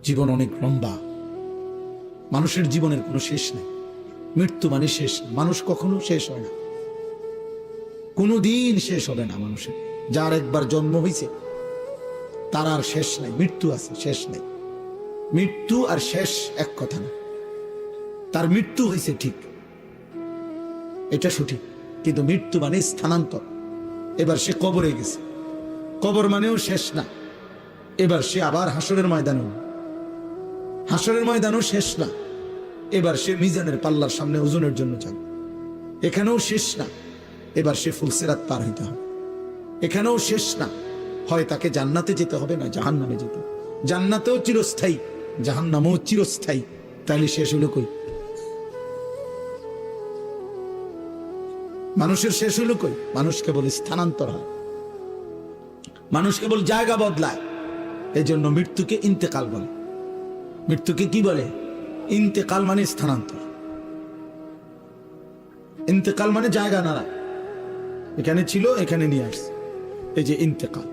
জীবন অনেক লম্বা, মানুষের জীবনের কোনো শেষ নেই। মৃত্যু মানে শেষ, মানুষ কখনো শেষ হয় না, কোনোদিন শেষ হবে না মানুষের। যার একবার জন্ম হয়েছে তার আর শেষ নাই, মৃত্যু আছে, শেষ নেই। মৃত্যু আর শেষ এক কথা না। তার মৃত্যু হয়েছে ঠিক, এটা সঠিক, কিন্তু মৃত্যু মানে স্থানান্তর। এবার সে কবরে গেছে, কবর মানেও শেষ না। এবার সে আবার হাসরের ময়দানে, হাসরের ময়দানও শেষ না। এবার সে মিজানের পাল্লার সামনে ওজনের জন্য যাবে, এখানেও শেষ না। এবার সে ফুলসিরাত পার হইতে হবে, এখানেও শেষ না। হয় তাকে জান্নাতে যেতে হবে না জাহান্নামে যেতে হবে। জান্নাতেও চিরস্থায়ী, জাহান্নামেও চিরস্থায়ী। তাইলে শেষ হলো কই? মানুষের শেষ হলো কই? মানুষ কেবল স্থানান্তর হয়, মানুষ কেবল জায়গা বদলায়। এই জন্য মৃত্যুকে ইন্তেকাল বলে। মৃত্যুকে কি বলে? ইন্তেকাল মানে স্থানান্তর। ইন্তেকাল মানে জায়গা নাড়া, এখানে ছিল এখানে নিয়ে আসছে, এই যে ইন্তেকাল।